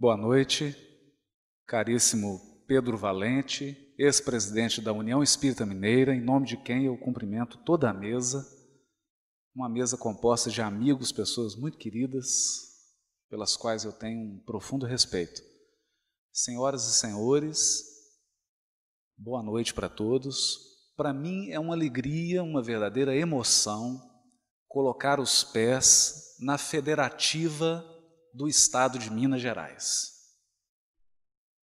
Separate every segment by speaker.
Speaker 1: Boa noite, caríssimo Pedro Valente, ex-presidente da União Espírita Mineira, em nome de quem eu cumprimento toda a mesa, uma mesa composta de amigos, pessoas muito queridas, pelas quais eu tenho um profundo respeito. Senhoras e senhores, boa noite para todos. Para mim é uma alegria, uma verdadeira emoção colocar os pés na federativa do Estado de Minas Gerais.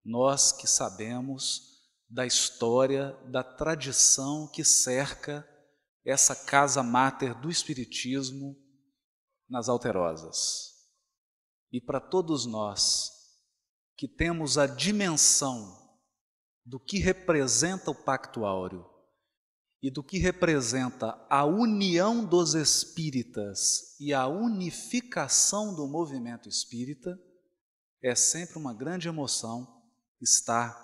Speaker 1: Nós que sabemos da história, da tradição que cerca essa casa máter do Espiritismo nas Alterosas. E para todos nós que temos a dimensão do que representa o Pacto Áureo e do que representa a união dos espíritas e a unificação do movimento espírita, é sempre uma grande emoção estar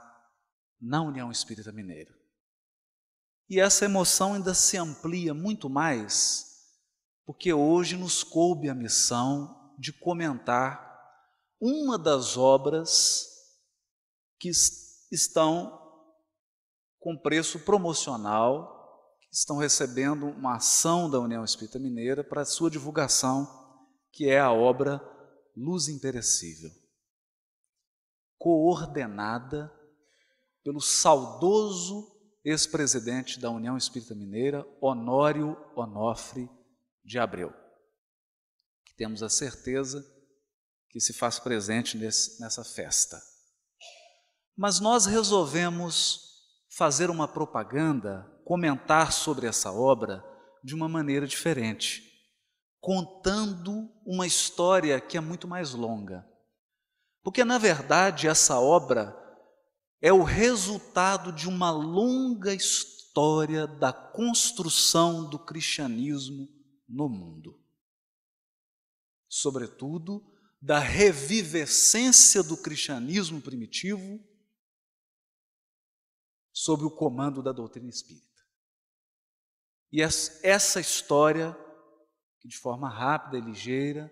Speaker 1: na União Espírita Mineira. E essa emoção ainda se amplia muito mais, porque hoje nos coube a missão de comentar uma das obras que estão com preço promocional, que estão recebendo uma ação da União Espírita Mineira para sua divulgação, que é a obra Luz Imperecível, coordenada pelo saudoso ex-presidente da União Espírita Mineira, Honório Onofre de Abreu, que temos a certeza que se faz presente nessa festa. Mas nós resolvemos fazer uma propaganda, comentar sobre essa obra de uma maneira diferente, contando uma história que é muito mais longa. Porque, na verdade, essa obra é o resultado de uma longa história da construção do cristianismo no mundo. Sobretudo, da revivescência do cristianismo primitivo sob o comando da doutrina espírita. E essa história, que de forma rápida e ligeira,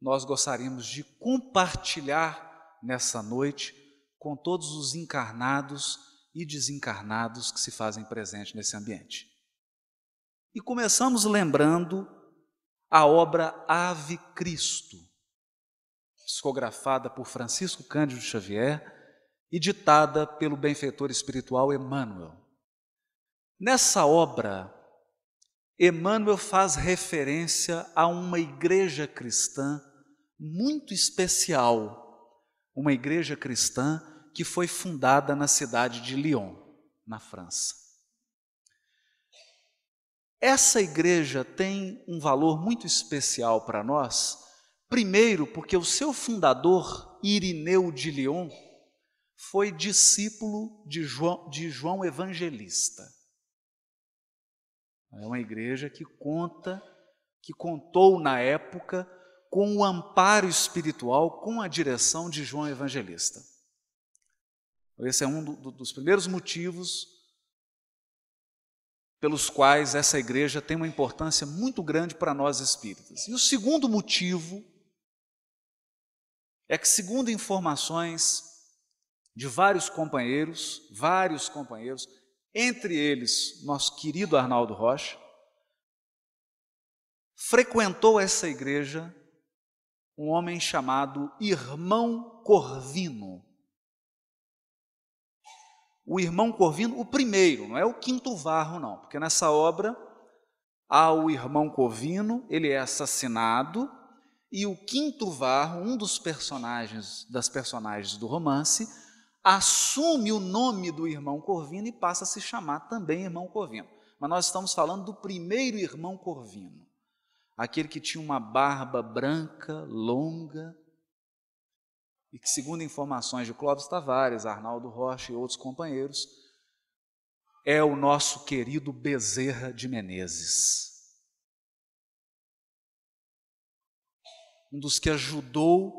Speaker 1: nós gostaríamos de compartilhar nessa noite com todos os encarnados e desencarnados que se fazem presente nesse ambiente. E começamos lembrando a obra Ave Cristo, psicografada por Francisco Cândido Xavier e ditada pelo benfeitor espiritual Emmanuel. Nessa obra, Emmanuel faz referência a uma igreja cristã muito especial, uma igreja cristã que foi fundada na cidade de Lyon, na França. Essa igreja tem um valor muito especial para nós, primeiro porque o seu fundador, Irineu de Lyon, foi discípulo de João Evangelista. É uma igreja que contou na época com o amparo espiritual, com a direção de João Evangelista. Esse é um dos primeiros motivos pelos quais essa igreja tem uma importância muito grande para nós espíritas. E o segundo motivo é que, segundo informações de vários companheiros, entre eles nosso querido Arnaldo Rocha, frequentou essa igreja um homem chamado Irmão Corvino. O Irmão Corvino, o primeiro, não é o Quinto Varro não, porque nessa obra há o Irmão Corvino, ele é assassinado, e o Quinto Varro, um das personagens do romance, assume o nome do Irmão Corvino e passa a se chamar também Irmão Corvino. Mas nós estamos falando do primeiro Irmão Corvino, aquele que tinha uma barba branca, longa, e que, segundo informações de Clóvis Tavares, Arnaldo Rocha e outros companheiros, é o nosso querido Bezerra de Menezes, um dos que ajudou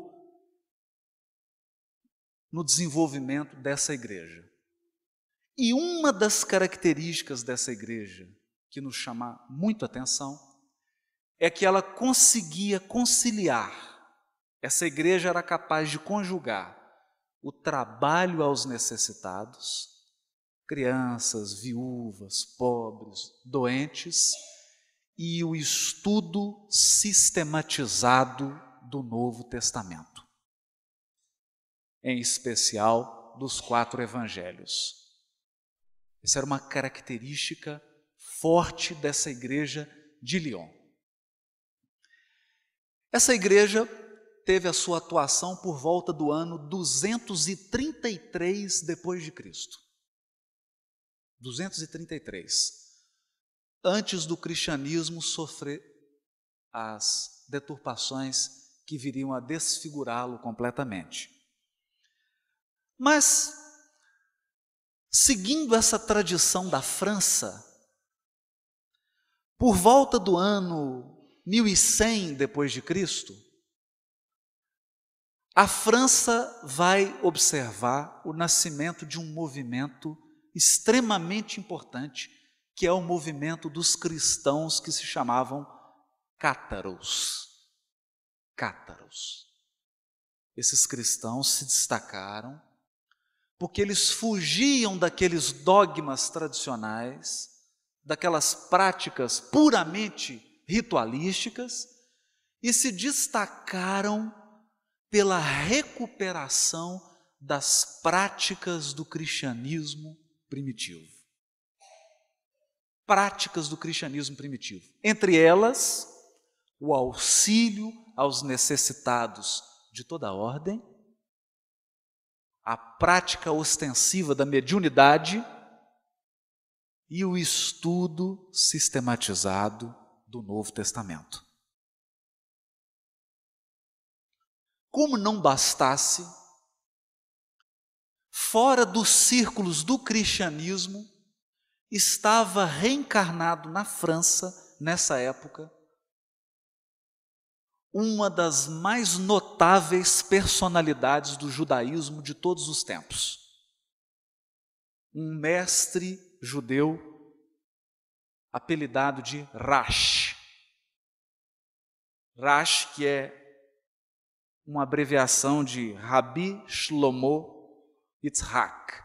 Speaker 1: no desenvolvimento dessa igreja. E uma das características dessa igreja que nos chama muito a atenção é que ela conseguia conciliar Essa igreja era capaz de conjugar o trabalho aos necessitados, crianças, viúvas, pobres, doentes, e o estudo sistematizado do Novo Testamento, em especial dos 4 evangelhos. Essa era uma característica forte dessa igreja de Lyon. Essa igreja teve a sua atuação por volta do ano 233 depois de Cristo. 233. Antes do cristianismo sofrer as deturpações que viriam a desfigurá-lo completamente. Mas, seguindo essa tradição da França, por volta do ano 1100 depois de Cristo, a França vai observar o nascimento de um movimento extremamente importante, que é o movimento dos cristãos que se chamavam cátaros. Cátaros. Esses cristãos se destacaram porque eles fugiam daqueles dogmas tradicionais, daquelas práticas puramente ritualísticas, e se destacaram pela recuperação das práticas do cristianismo primitivo. Práticas do cristianismo primitivo. Entre elas, o auxílio aos necessitados de toda ordem, a prática ostensiva da mediunidade e o estudo sistematizado do Novo Testamento. Como não bastasse, fora dos círculos do cristianismo, estava reencarnado na França, nessa época, uma das mais notáveis personalidades do judaísmo de todos os tempos. Um mestre judeu apelidado de Rash. Rash, que é uma abreviação de Rabi Shlomo Yitzhak.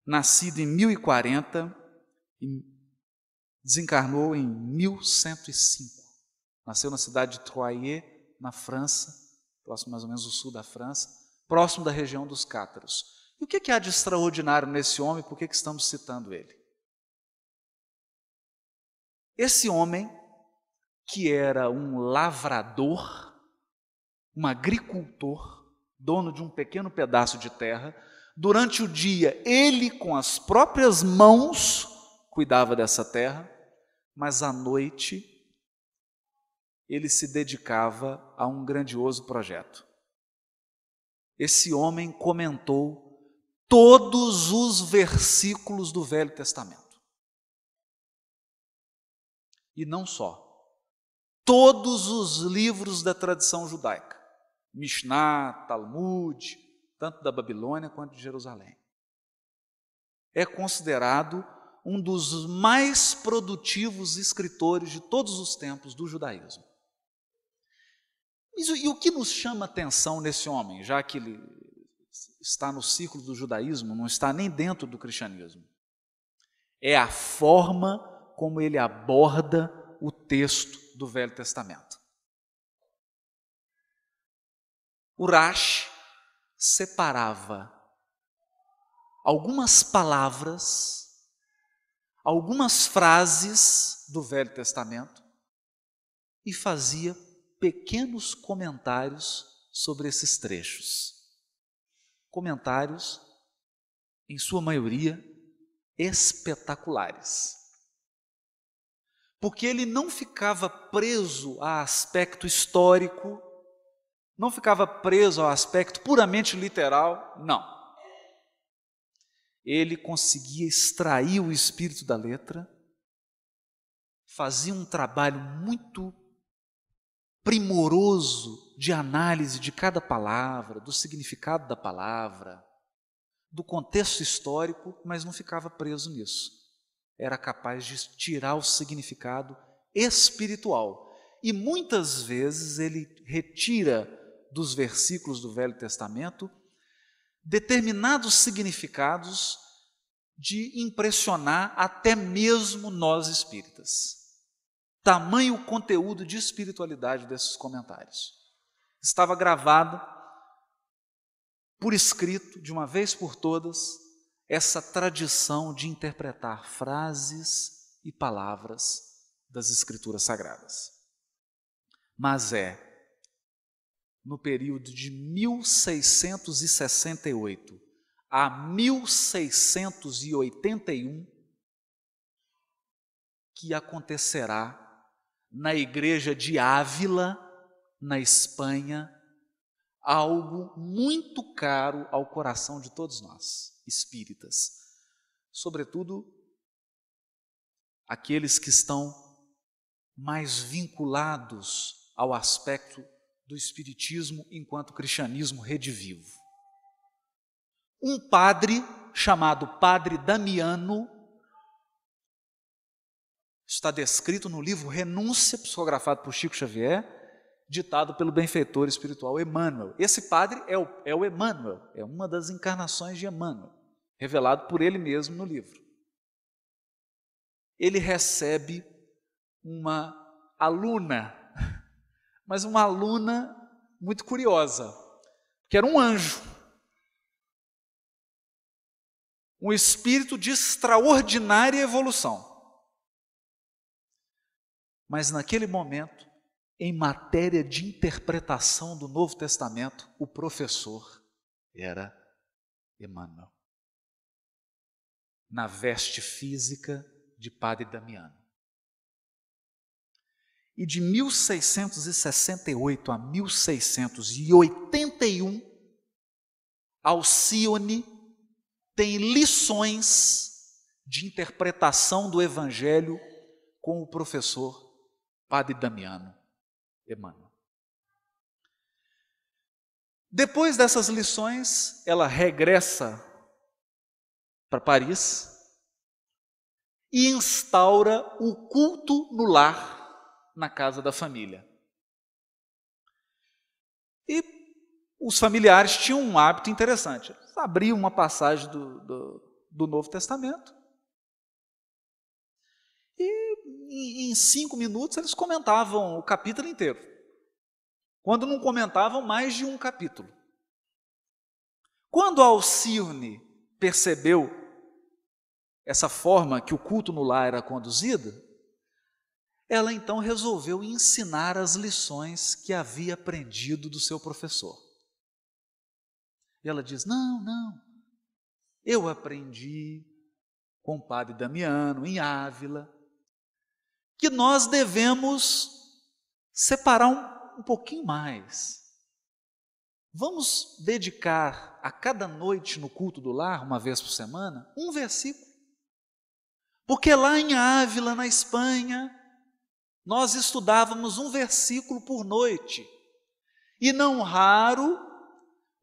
Speaker 1: Nascido em 1040 e desencarnou em 1105. Nasceu na cidade de Troyes, na França, próximo mais ou menos do sul da França, próximo da região dos cátaros. E o que há de extraordinário nesse homem? Por que estamos citando ele? Esse homem, que era um lavrador, um agricultor, dono de um pequeno pedaço de terra, durante o dia ele com as próprias mãos cuidava dessa terra, mas à noite ele se dedicava a um grandioso projeto. Esse homem comentou todos os versículos do Velho Testamento. E não só. Todos os livros da tradição judaica. Mishnah, Talmud, tanto da Babilônia quanto de Jerusalém. É considerado um dos mais produtivos escritores de todos os tempos do judaísmo. E o que nos chama atenção nesse homem, já que ele está no círculo do judaísmo, não está nem dentro do cristianismo, é a forma como ele aborda o texto do Velho Testamento. O Rash separava algumas palavras, algumas frases do Velho Testamento e fazia pequenos comentários sobre esses trechos. Comentários, em sua maioria, espetaculares. Porque ele não ficava preso a aspecto histórico, não ficava preso ao aspecto puramente literal, não. Ele conseguia extrair o espírito da letra, fazia um trabalho muito primoroso de análise de cada palavra, do significado da palavra, do contexto histórico, mas não ficava preso nisso. Era capaz de tirar o significado espiritual. e muitas vezes ele retira dos versículos do Velho Testamento determinados significados de impressionar até mesmo nós espíritas. Tamanho conteúdo de espiritualidade desses comentários. Estava gravado, por escrito, de uma vez por todas, essa tradição de interpretar frases e palavras das Escrituras Sagradas. Mas no período de 1668 a 1681 que acontecerá na igreja de Ávila, na Espanha, algo muito caro ao coração de todos nós, espíritas, sobretudo aqueles que estão mais vinculados ao aspecto do espiritismo enquanto cristianismo redivivo. Um padre chamado Padre Damiano, está descrito no livro Renúncia, psicografado por Chico Xavier, ditado pelo benfeitor espiritual Emmanuel. Esse padre é o Emmanuel, é uma das encarnações de Emmanuel, revelado por ele mesmo no livro. Ele recebe uma aluna, mas uma aluna muito curiosa, que era um anjo, um espírito de extraordinária evolução. Mas naquele momento, em matéria de interpretação do Novo Testamento, o professor era Emmanuel, na veste física de Padre Damiano. E de 1668 a 1681, Alcione tem lições de interpretação do Evangelho com o professor Padre Damiano Emmanuel. Depois dessas lições, ela regressa para Paris e instaura o culto no lar, na casa da família. E os familiares tinham um hábito interessante. Eles abriam uma passagem do Novo Testamento e em 5 minutos eles comentavam o capítulo inteiro. Quando não comentavam, mais de um capítulo. Quando Alcione percebeu essa forma que o culto no lar era conduzido, ela então resolveu ensinar as lições que havia aprendido do seu professor. E ela diz, não, eu aprendi com o Padre Damiano, em Ávila, que nós devemos separar um pouquinho mais. Vamos dedicar a cada noite no culto do lar, uma vez por semana, um versículo. Porque lá em Ávila, na Espanha, nós estudávamos um versículo por noite. E não raro,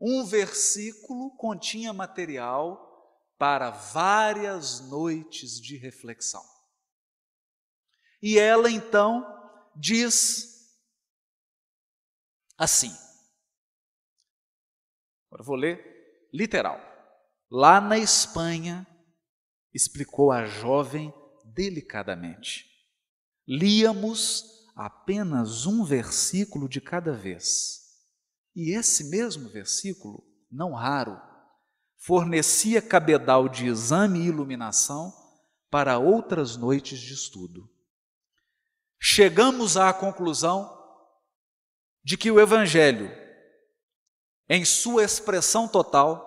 Speaker 1: um versículo continha material para várias noites de reflexão. E ela então diz assim, agora vou ler literal. Lá na Espanha, explicou a jovem delicadamente, líamos apenas um versículo de cada vez. E esse mesmo versículo, não raro, fornecia cabedal de exame e iluminação para outras noites de estudo. Chegamos à conclusão de que o Evangelho, em sua expressão total,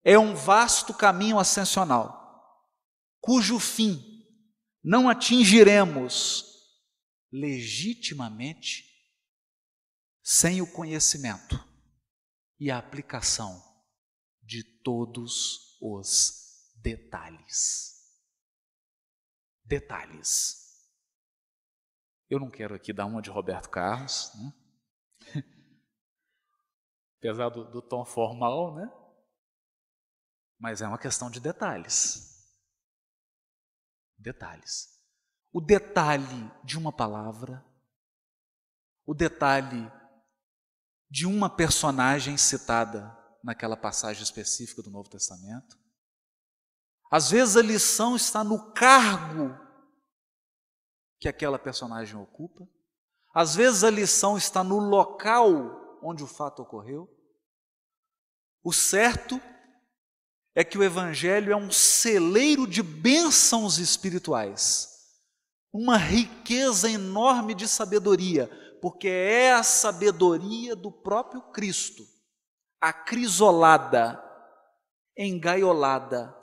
Speaker 1: é um vasto caminho ascensional, cujo fim não atingiremos legitimamente sem o conhecimento e a aplicação de todos os detalhes. Detalhes. Eu não quero aqui dar uma de Roberto Carlos, né? Apesar do tom formal, né? Mas é uma questão de detalhes. Detalhes. O detalhe de uma palavra o detalhe de uma personagem citada naquela passagem específica do Novo Testamento. Às vezes a lição está no cargo que aquela personagem ocupa. Às vezes a lição está no local onde o fato ocorreu. O certo é que o Evangelho é um celeiro de bênçãos espirituais, uma riqueza enorme de sabedoria, porque é a sabedoria do próprio Cristo, acrisolada, engaiolada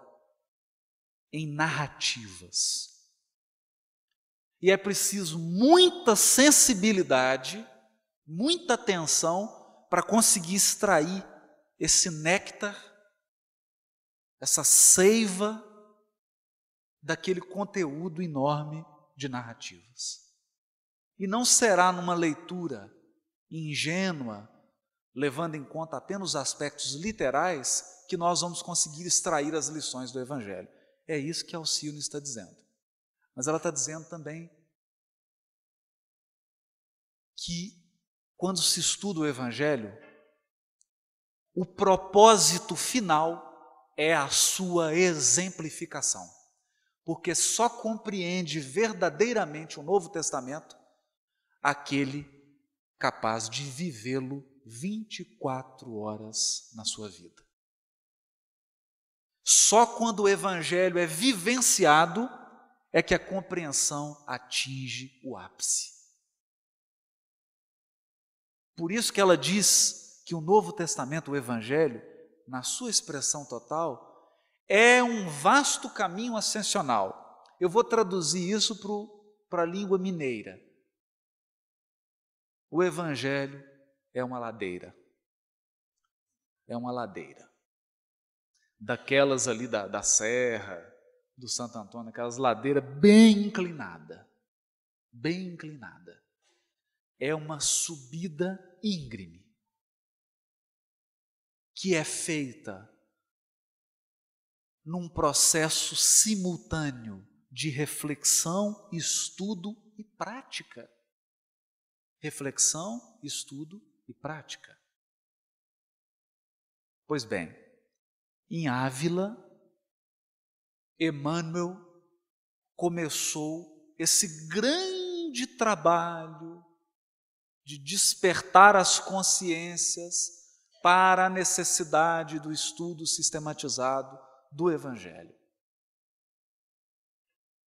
Speaker 1: em narrativas. E é preciso muita sensibilidade, muita atenção para conseguir extrair esse néctar, essa seiva daquele conteúdo enorme de narrativas. E não será numa leitura ingênua, levando em conta apenas os aspectos literais, que nós vamos conseguir extrair as lições do Evangelho. É isso que Alcione está dizendo. Mas ela está dizendo também que, quando se estuda o Evangelho, o propósito final é a sua exemplificação. Porque só compreende verdadeiramente o Novo Testamento aquele capaz de vivê-lo 24 horas na sua vida. Só quando o Evangelho é vivenciado é que a compreensão atinge o ápice. Por isso que ela diz que o Novo Testamento, o Evangelho, na sua expressão total, é um vasto caminho ascensional. Eu vou traduzir isso para a língua mineira. O Evangelho é uma ladeira. É uma ladeira. Daquelas ali da Serra, do Santo Antônio, aquelas ladeiras bem inclinadas. Bem inclinada. É uma subida íngreme, que é feita num processo simultâneo de reflexão, estudo e prática. Reflexão, estudo e prática. Pois bem, em Ávila, Emmanuel começou esse grande trabalho de despertar as consciências para a necessidade do estudo sistematizado do Evangelho.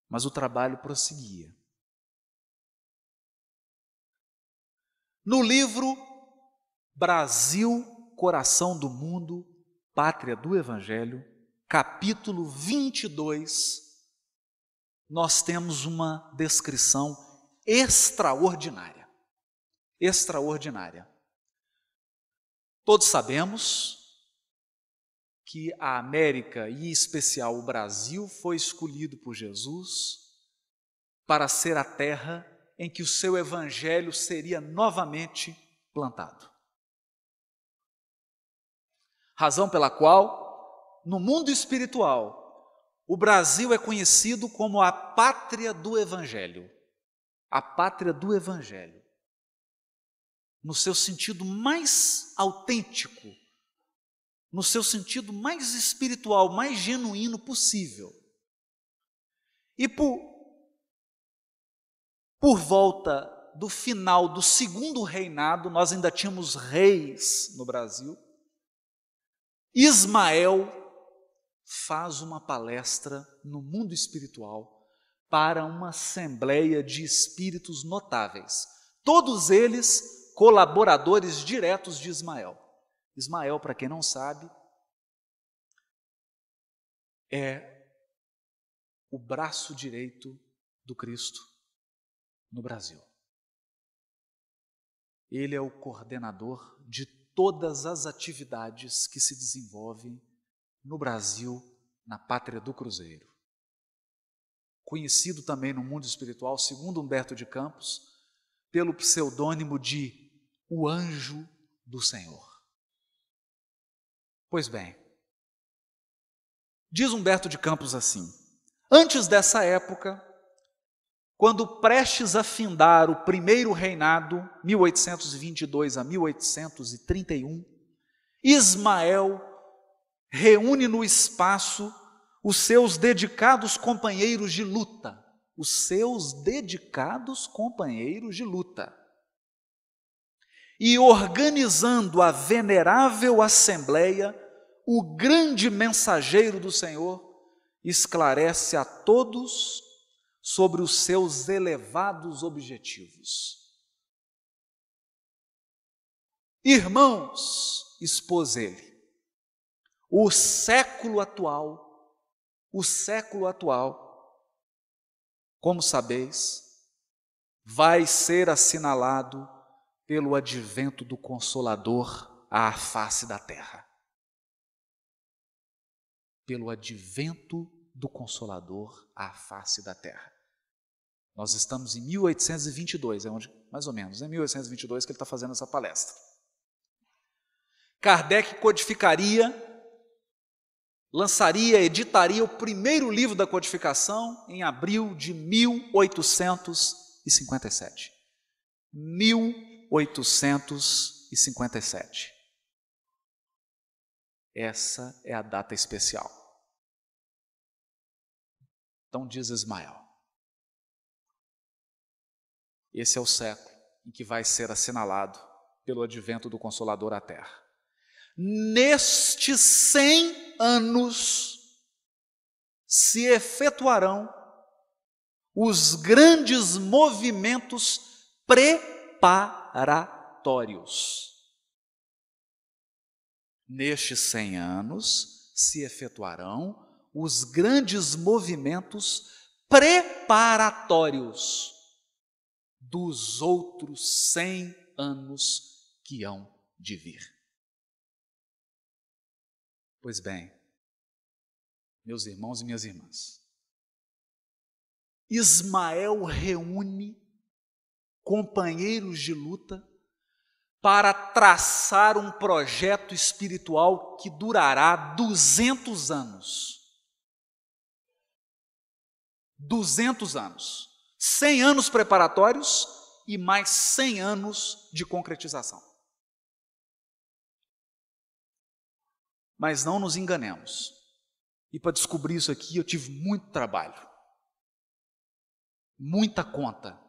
Speaker 1: Mas o trabalho prosseguia. No livro Brasil, Coração do Mundo, Pátria do Evangelho, capítulo 22, nós temos uma descrição extraordinária. Extraordinária. Todos sabemos que a América, e em especial o Brasil, foi escolhido por Jesus para ser a terra em que o seu Evangelho seria novamente plantado. Razão pela qual, no mundo espiritual, o Brasil é conhecido como a pátria do Evangelho. A pátria do Evangelho. No seu sentido mais autêntico, no seu sentido mais espiritual, mais genuíno possível. E por volta do final do segundo reinado, nós ainda tínhamos reis no Brasil, Ismael faz uma palestra no mundo espiritual para uma assembleia de espíritos notáveis, todos eles colaboradores diretos de Ismael. Ismael, para quem não sabe, é o braço direito do Cristo no Brasil. Ele é o coordenador de todas as atividades que se desenvolvem no Brasil, na pátria do Cruzeiro. Conhecido também no mundo espiritual, segundo Humberto de Campos, pelo pseudônimo de o Anjo do Senhor. Pois bem, diz Humberto de Campos assim: antes dessa época, quando prestes a findar o primeiro reinado, 1822 a 1831, Ismael reúne no espaço os seus dedicados companheiros de luta. Os seus dedicados companheiros de luta. E organizando a venerável assembleia, o grande mensageiro do Senhor esclarece a todos sobre os seus elevados objetivos. Irmãos, expôs ele, o século atual, como sabeis, vai ser assinalado pelo advento do Consolador à face da terra. Pelo advento do Consolador à face da terra. Nós estamos em 1822, é onde, mais ou menos, é 1822 que ele está fazendo essa palestra. Kardec codificaria, editaria o primeiro livro da codificação em abril de 1857. 1857. Essa é a data especial. Então diz Ismael, esse é o século em que vai ser assinalado pelo advento do Consolador à terra. Nestes 100 anos se efetuarão os grandes movimentos preparatórios. Nestes 100 anos se efetuarão os grandes movimentos preparatórios dos outros 100 anos que hão de vir. Pois bem, meus irmãos e minhas irmãs, Ismael reúne companheiros de luta para traçar um projeto espiritual que durará 200 anos. 200 anos. 100 anos preparatórios e mais 100 anos de concretização. Mas não nos enganemos. E para descobrir isso aqui eu tive muito trabalho. Muita conta.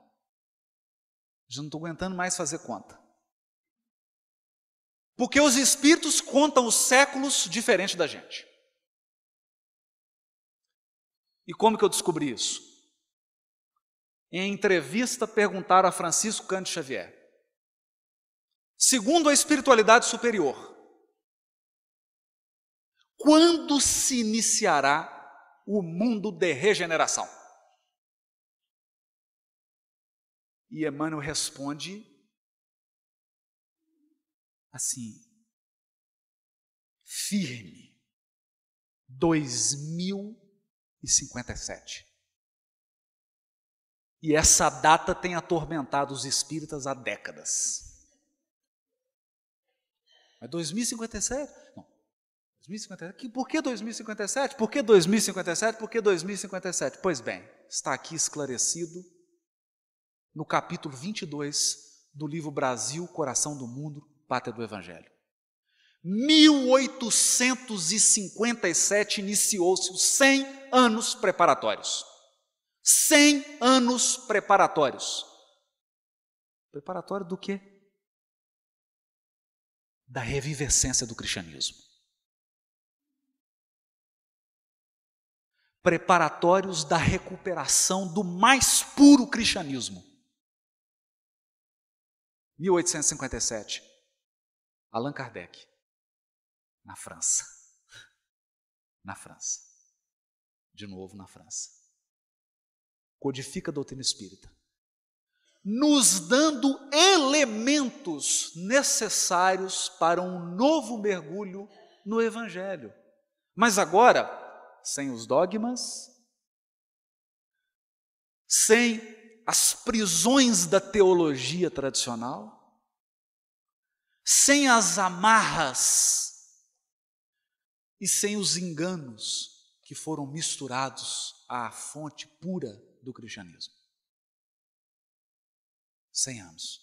Speaker 1: Já não estou aguentando mais fazer conta. Porque os espíritos contam os séculos diferente da gente. E como que eu descobri isso? Em entrevista perguntaram a Francisco Cândido Xavier. Segundo a espiritualidade superior, quando se iniciará o mundo de regeneração? E Emmanuel responde assim, firme, 2057. E essa data tem atormentado os espíritas há décadas. Mas 2057? Não. 2057. Por que 2057? Por que 2057? Por que 2057? Pois bem, está aqui esclarecido no capítulo 22 do livro Brasil, Coração do Mundo, Pátria do Evangelho. 1857 iniciou-se os 100 anos preparatórios. 100 anos preparatórios. Preparatório do quê? Da revivescência do cristianismo. Preparatórios da recuperação do mais puro cristianismo. 1857. Allan Kardec, na França. Na França. De novo na França. Codifica a doutrina espírita, nos dando elementos necessários para um novo mergulho no Evangelho. Mas agora, sem os dogmas, sem as prisões da teologia tradicional, sem as amarras e sem os enganos que foram misturados à fonte pura do cristianismo. 100 anos.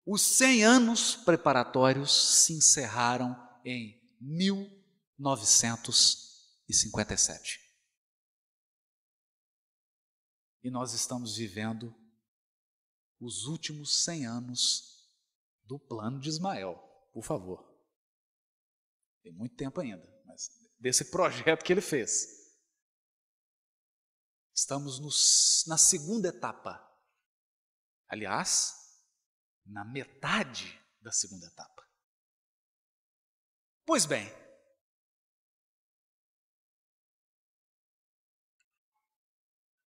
Speaker 1: Os 100 anos preparatórios se encerraram em 1957. E nós estamos vivendo os últimos 100 anos do plano de Ismael, por favor. Tem muito tempo ainda, mas desse projeto que ele fez. Estamos na segunda etapa. Aliás, na metade da segunda etapa. Pois bem,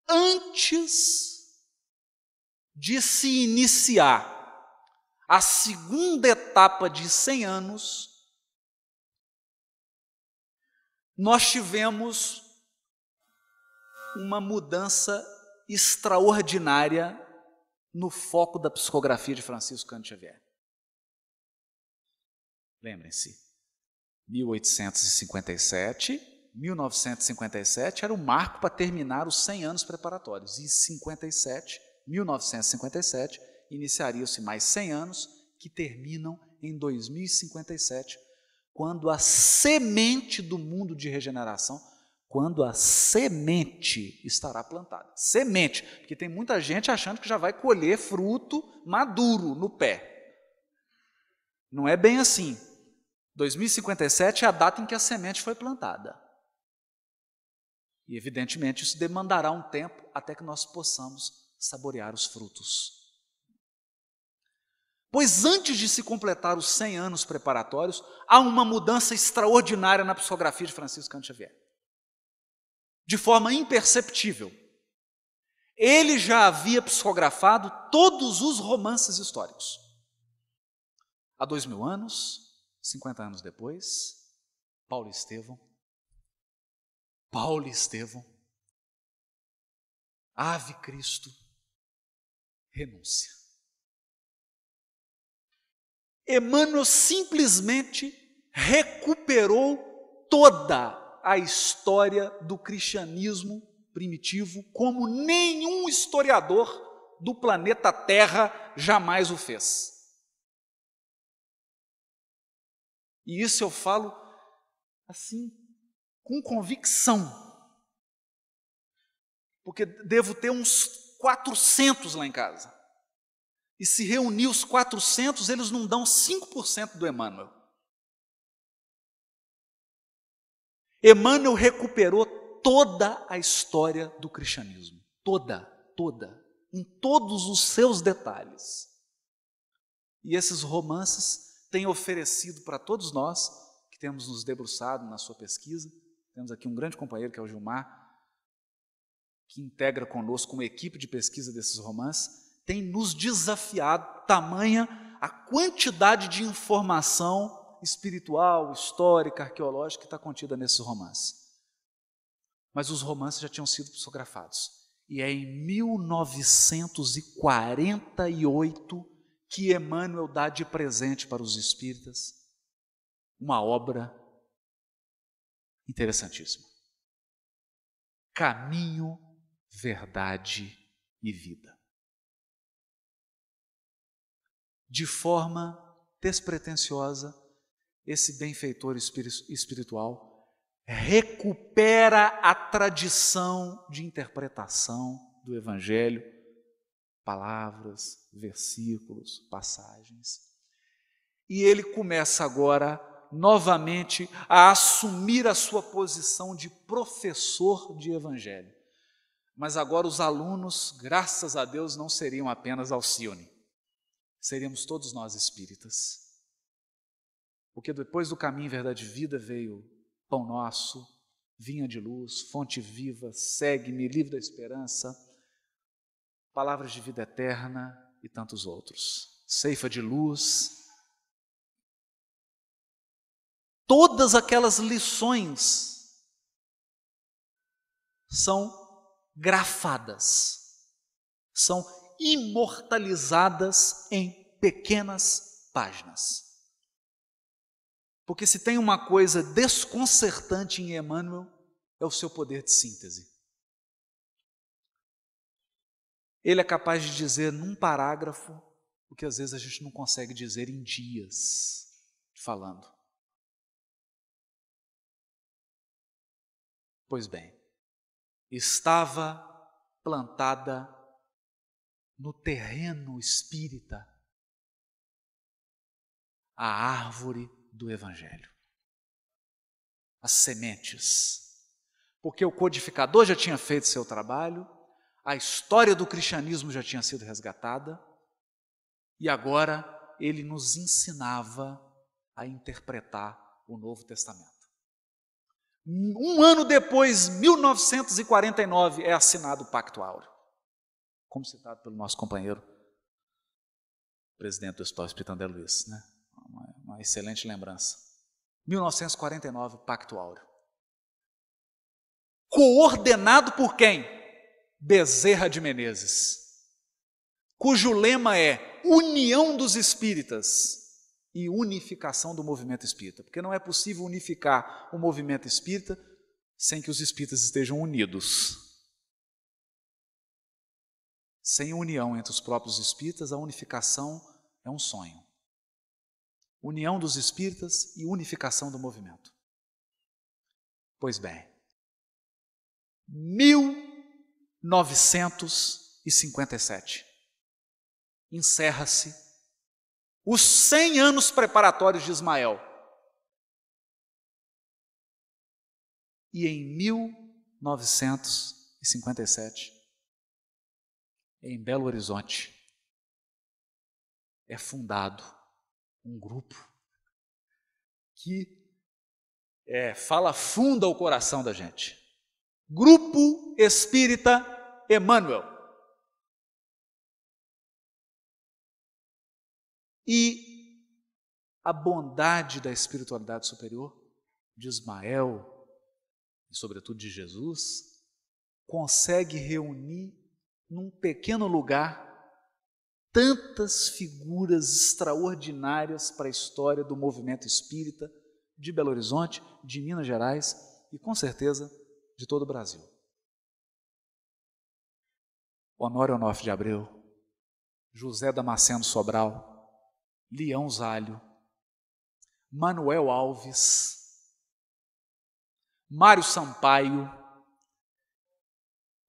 Speaker 1: antes de se iniciar a segunda etapa de 100 anos, nós tivemos uma mudança extraordinária no foco da psicografia de Francisco Cândido Xavier. Lembrem-se, 1957 era o marco para terminar os 100 anos preparatórios. E em 1957, iniciariam-se mais 100 anos que terminam em 2057, quando a semente do mundo de regeneração, quando a semente estará plantada. Semente, porque tem muita gente achando que já vai colher fruto maduro no pé. Não é bem assim. 2057 é a data em que a semente foi plantada. E, evidentemente, isso demandará um tempo até que nós possamos saborear os frutos. Pois antes de se completar os 100 anos preparatórios, há uma mudança extraordinária na psicografia de Francisco Cândido Xavier. De forma imperceptível. Ele já havia psicografado todos os romances históricos. Há 2000 anos, 50 anos depois, Paulo e Estevão, Ave Cristo, renúncia. Emmanuel simplesmente recuperou toda a história do cristianismo primitivo como nenhum historiador do planeta Terra jamais o fez. E isso eu falo assim, com convicção, porque devo ter uns 400 lá em casa. E se reunir os 400, eles não dão 5% do Emmanuel. Emmanuel recuperou toda a história do cristianismo. Toda, em todos os seus detalhes. E esses romances têm oferecido para todos nós, que temos nos debruçado na sua pesquisa, temos aqui um grande companheiro que é o Gilmar, que integra conosco uma equipe de pesquisa desses romances, tem nos desafiado, tamanha a quantidade de informação espiritual, histórica, arqueológica que está contida nesses romances. Mas os romances já tinham sido psicografados. E é em 1948 que Emmanuel dá de presente para os espíritas uma obra interessantíssima. Caminho, Verdade e Vida. De forma despretensiosa, esse benfeitor espiritual recupera a tradição de interpretação do Evangelho, palavras, versículos, passagens. E ele começa agora, novamente, a assumir a sua posição de professor de Evangelho. Mas agora os alunos, graças a Deus, não seriam apenas Alcione. Seríamos todos nós espíritas. Porque depois do Caminho, Verdade e Vida veio Pão Nosso, Vinha de Luz, Fonte Viva, Segue-me, Livro da Esperança, Palavras de Vida Eterna e tantos outros. Ceifa de Luz. Todas aquelas lições são grafadas, são imortalizadas em pequenas páginas. Porque se tem uma coisa desconcertante em Emmanuel, é o seu poder de síntese. Ele é capaz de dizer num parágrafo o que às vezes a gente não consegue dizer em dias falando. Pois bem, estava plantada no terreno espírita a árvore do Evangelho, as sementes, porque o codificador já tinha feito seu trabalho, a história do cristianismo já tinha sido resgatada, e agora ele nos ensinava a interpretar o Novo Testamento. Um ano depois, 1949, é assinado o Pacto Áureo, como citado pelo nosso companheiro, presidente do Hospital Espírita André Luiz, né? Uma excelente lembrança. 1949, Pacto Áureo. Coordenado por quem? Bezerra de Menezes, cujo lema é união dos espíritas e unificação do movimento espírita, porque não é possível unificar o movimento espírita sem que os espíritas estejam unidos. Sem união entre os próprios espíritas, a unificação é um sonho. União dos espíritas e unificação do movimento. Pois bem, 1957, encerra-se os 100 anos preparatórios de Ismael. E em 1957, em Belo Horizonte, é fundado um grupo que funda o coração da gente. Grupo Espírita Emmanuel. E a bondade da espiritualidade superior, de Ismael, e sobretudo de Jesus, consegue reunir num pequeno lugar tantas figuras extraordinárias para a história do movimento espírita de Belo Horizonte, de Minas Gerais e, com certeza, de todo o Brasil. Honório Onofre de Abreu, José Damasceno Sobral, Leão Zálio, Manuel Alves, Mário Sampaio,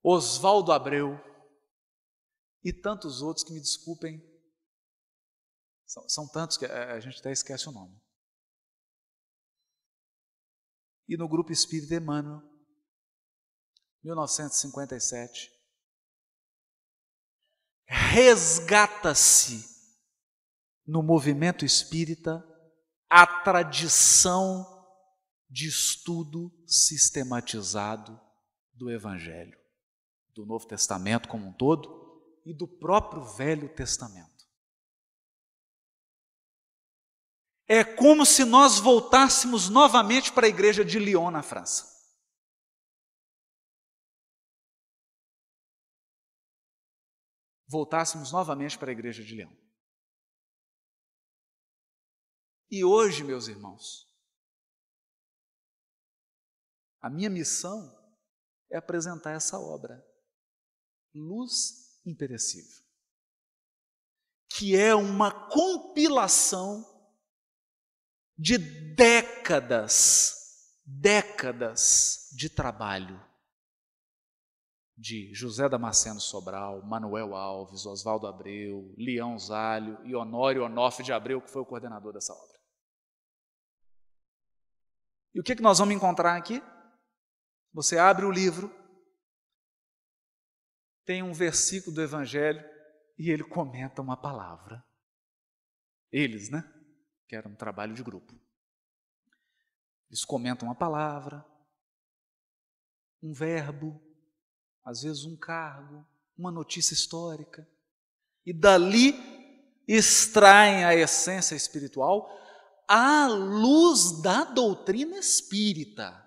Speaker 1: Oswaldo Abreu e tantos outros que, me desculpem, são tantos que a gente até esquece o nome. E no Grupo Espírita Emmanuel, 1957, resgata-se no movimento espírita a tradição de estudo sistematizado do Evangelho, do Novo Testamento como um todo e do próprio Velho Testamento. É como se nós voltássemos novamente para a igreja de Lyon, na França. Voltássemos novamente para a igreja de Lyon. E hoje, meus irmãos, a minha missão é apresentar essa obra, Luz Imperecível, que é uma compilação de décadas de trabalho de José Damasceno Sobral, Manuel Alves, Oswaldo Abreu, Leão Zálio e Honório Onofre de Abreu, que foi o coordenador dessa obra. E o que nós vamos encontrar aqui? Você abre o livro, tem um versículo do Evangelho e ele comenta uma palavra. Eles, né? Que era um trabalho de grupo. Eles comentam uma palavra, um verbo, às vezes um cargo, uma notícia histórica, e dali extraem a essência espiritual à luz da doutrina espírita.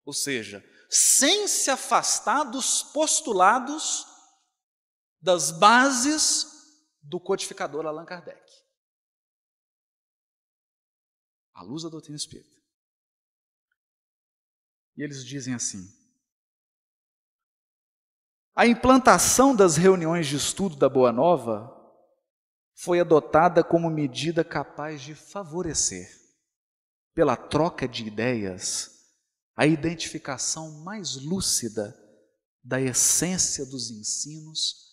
Speaker 1: Ou seja, sem se afastar dos postulados, das bases do codificador Allan Kardec. À luz da doutrina espírita. E eles dizem assim: A implantação das reuniões de estudo da Boa Nova foi adotada como medida capaz de favorecer, pela troca de ideias, a identificação mais lúcida da essência dos ensinos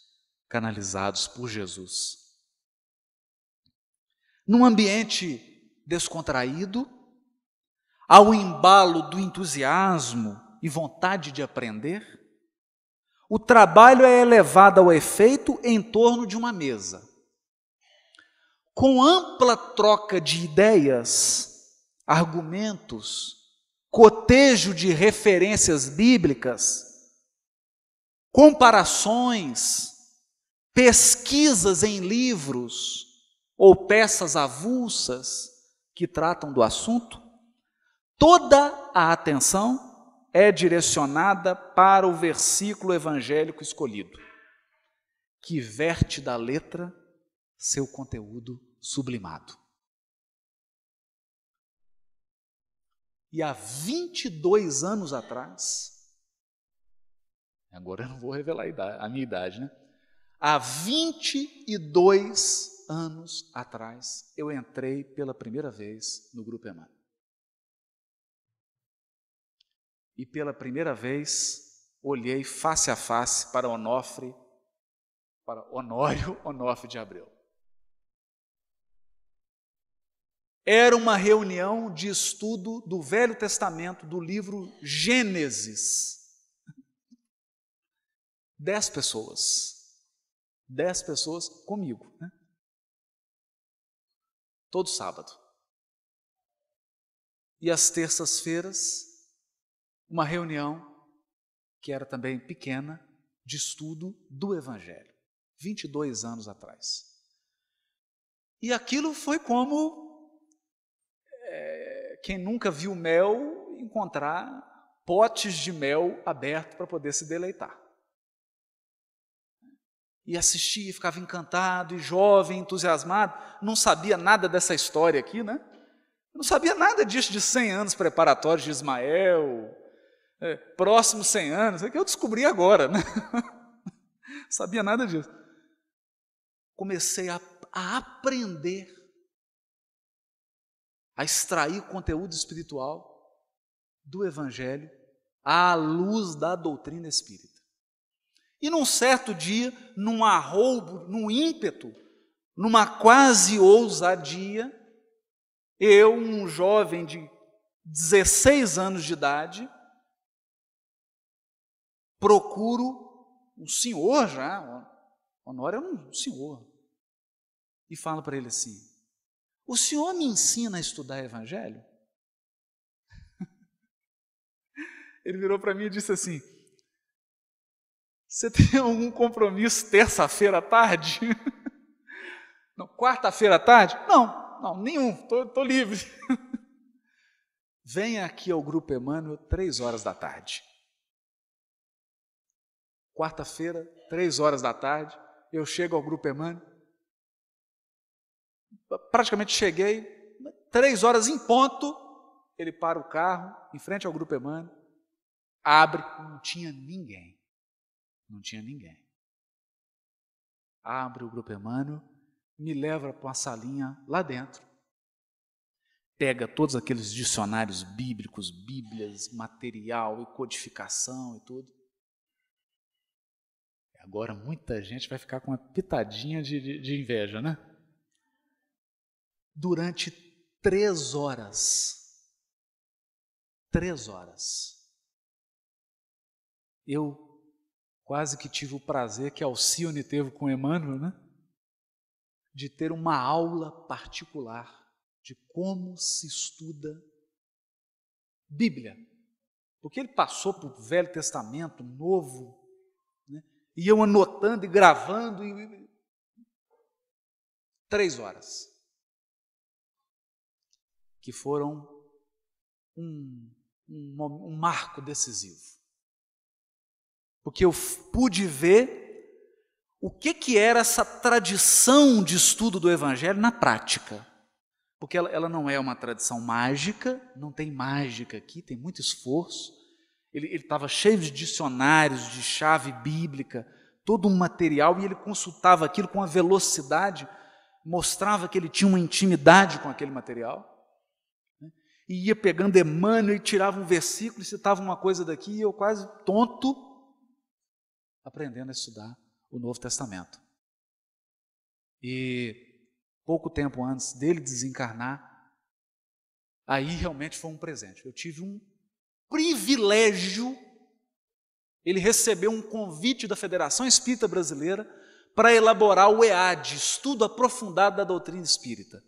Speaker 1: canalizados por Jesus. Num ambiente descontraído, ao embalo do entusiasmo e vontade de aprender, o trabalho é elevado ao efeito em torno de uma mesa. Com ampla troca de ideias, argumentos, cotejo de referências bíblicas, comparações, pesquisas em livros ou peças avulsas que tratam do assunto, toda a atenção é direcionada para o versículo evangélico escolhido, que verte da letra seu conteúdo sublimado. E há 22 anos atrás, agora eu não vou revelar a minha idade, né? Há 22 anos atrás, eu entrei pela primeira vez no Grupo Emmanuel. E pela primeira vez, olhei face a face para Honório Onofre de Abreu. Era uma reunião de estudo do Velho Testamento, do livro Gênesis. 10 pessoas. 10 pessoas comigo, né? Todo sábado. E às terças-feiras, uma reunião, que era também pequena, de estudo do Evangelho. 22 anos atrás. E aquilo foi como quem nunca viu mel encontrar potes de mel abertos para poder se deleitar. E assistia, ficava encantado, e jovem, entusiasmado, não sabia nada dessa história aqui, né? Não sabia nada disso de 100 anos preparatórios de Ismael, próximos 100 anos, é que eu descobri agora, né? Não sabia nada disso. Comecei a aprender, a extrair conteúdo espiritual do Evangelho à luz da doutrina espírita. E num certo dia, num arroubo, num ímpeto, numa quase ousadia, eu, um jovem de 16 anos de idade, procuro um senhor já, Honório era um senhor, e falo para ele assim: o senhor me ensina a estudar Evangelho? Ele virou para mim e disse assim: você tem algum compromisso terça-feira à tarde? Não, quarta-feira à tarde? Não, nenhum, estou livre. Venha aqui ao Grupo Emmanuel 3 horas da tarde. Quarta-feira, 3 horas da tarde, eu chego ao Grupo Emmanuel. Praticamente cheguei, 3 horas em ponto, ele para o carro, em frente ao Grupo Emmanuel, abre, não tinha ninguém. Não tinha ninguém. Abre o Grupo Emmanuel, me leva para uma salinha lá dentro, pega todos aqueles dicionários bíblicos, bíblias, material e codificação e tudo. Agora muita gente vai ficar com uma pitadinha de inveja, né? Durante 3 horas, eu quase que tive o prazer que Alcione teve com Emmanuel, né? De ter uma aula particular de como se estuda Bíblia. Porque ele passou por Velho Testamento, Novo, né? E eu anotando e gravando. 3 horas. Que foram um marco decisivo. Porque eu pude ver o que era essa tradição de estudo do Evangelho na prática. Porque ela não é uma tradição mágica, não tem mágica aqui, tem muito esforço. Ele estava cheio de dicionários, de chave bíblica, todo um material, e ele consultava aquilo com uma velocidade, mostrava que ele tinha uma intimidade com aquele material, né? E ia pegando Emmanuel e tirava um versículo, e citava uma coisa daqui, e eu quase tonto, aprendendo a estudar o Novo Testamento. E pouco tempo antes dele desencarnar, aí realmente foi um presente. Eu tive um privilégio. Ele recebeu um convite da Federação Espírita Brasileira para elaborar o EAD, Estudo Aprofundado da Doutrina Espírita,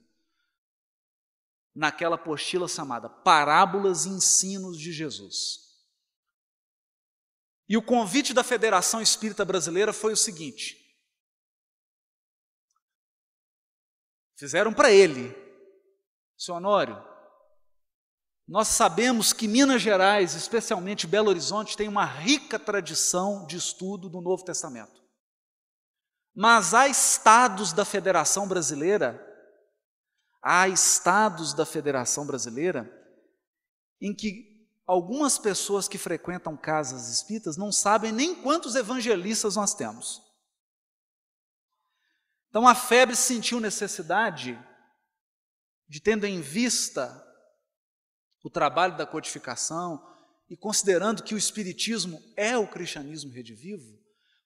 Speaker 1: naquela apostila chamada Parábolas e Ensinos de Jesus. E o convite da Federação Espírita Brasileira foi o seguinte: fizeram para ele: Seu Honório, nós sabemos que Minas Gerais, especialmente Belo Horizonte, tem uma rica tradição de estudo do Novo Testamento. Mas há estados da Federação Brasileira, em que algumas pessoas que frequentam casas espíritas não sabem nem quantos evangelistas nós temos. Então a FEB sentiu necessidade de, tendo em vista o trabalho da codificação e considerando que o Espiritismo é o cristianismo redivivo,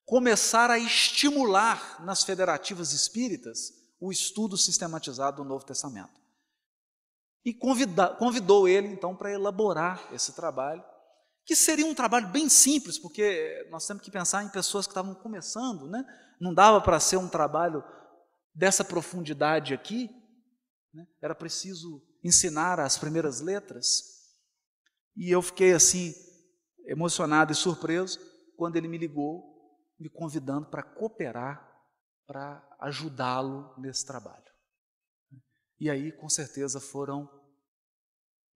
Speaker 1: começar a estimular nas federativas espíritas o estudo sistematizado do Novo Testamento. E convidou ele, então, para elaborar esse trabalho, que seria um trabalho bem simples, porque nós temos que pensar em pessoas que estavam começando, né? Não dava para ser um trabalho dessa profundidade aqui, né? Era preciso ensinar as primeiras letras. E eu fiquei assim, emocionado e surpreso, quando ele me ligou, me convidando para cooperar, para ajudá-lo nesse trabalho. E aí, com certeza, foram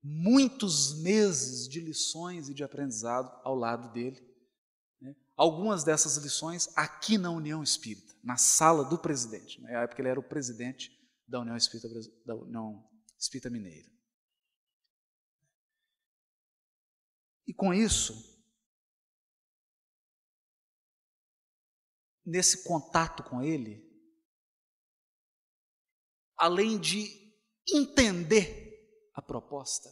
Speaker 1: muitos meses de lições e de aprendizado ao lado dele, né? Algumas dessas lições aqui na União Espírita, na sala do presidente. Na época ele era o presidente da União Espírita Mineira. E com isso, nesse contato com ele, além de entender a proposta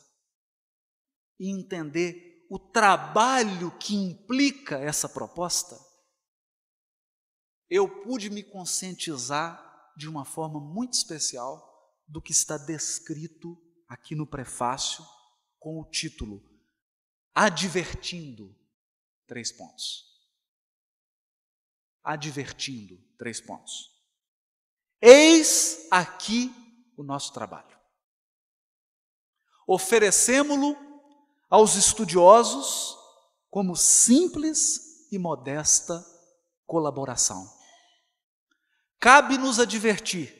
Speaker 1: e entender o trabalho que implica essa proposta, eu pude me conscientizar de uma forma muito especial do que está descrito aqui no prefácio com o título Advertindo, 3 pontos. Advertindo, 3 pontos. Eis aqui o nosso trabalho. Oferecemo-lo aos estudiosos como simples e modesta colaboração. Cabe-nos advertir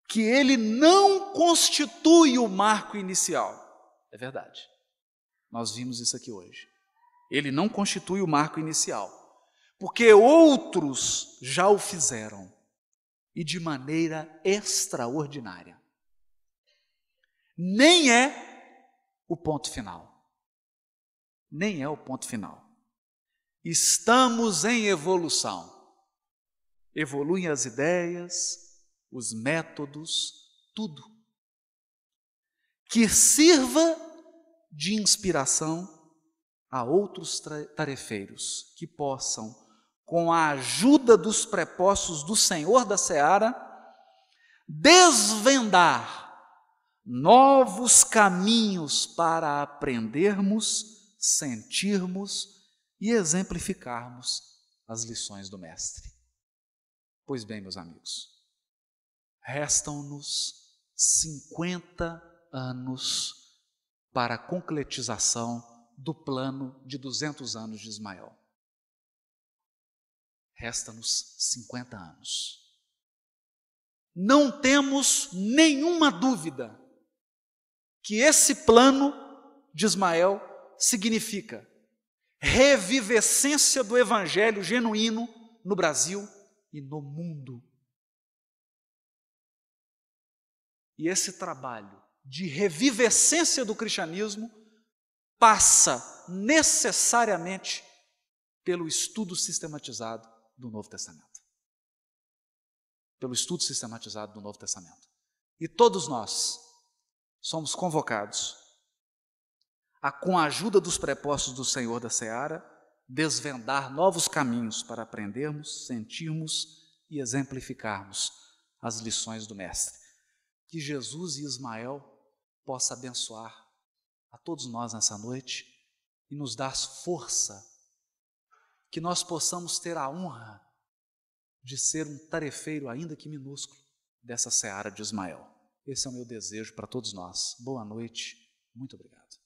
Speaker 1: que ele não constitui o marco inicial. É verdade. Nós vimos isso aqui hoje. Ele não constitui o marco inicial, porque outros já o fizeram, e de maneira extraordinária. Nem é o ponto final. Nem é o ponto final. Estamos em evolução. Evoluem as ideias, os métodos, tudo. Que sirva de inspiração a outros tarefeiros que possam, com a ajuda dos prepostos do Senhor da Seara, desvendar novos caminhos para aprendermos, sentirmos e exemplificarmos as lições do Mestre. Pois bem, meus amigos, restam-nos 50 anos para a concretização do plano de 200 anos de Ismael. Resta-nos 50 anos. Não temos nenhuma dúvida que esse plano de Ismael significa revivescência do evangelho genuíno no Brasil e no mundo. E esse trabalho de revivescência do cristianismo passa necessariamente pelo estudo sistematizado do Novo Testamento. Pelo estudo sistematizado do Novo Testamento. E todos nós somos convocados a, com a ajuda dos prepostos do Senhor da Seara, desvendar novos caminhos para aprendermos, sentirmos e exemplificarmos as lições do Mestre. Que Jesus e Ismael possa abençoar a todos nós nessa noite e nos dar força, que nós possamos ter a honra de ser um tarefeiro, ainda que minúsculo, dessa seara de Ismael. Esse é o meu desejo para todos nós. Boa noite, muito obrigado.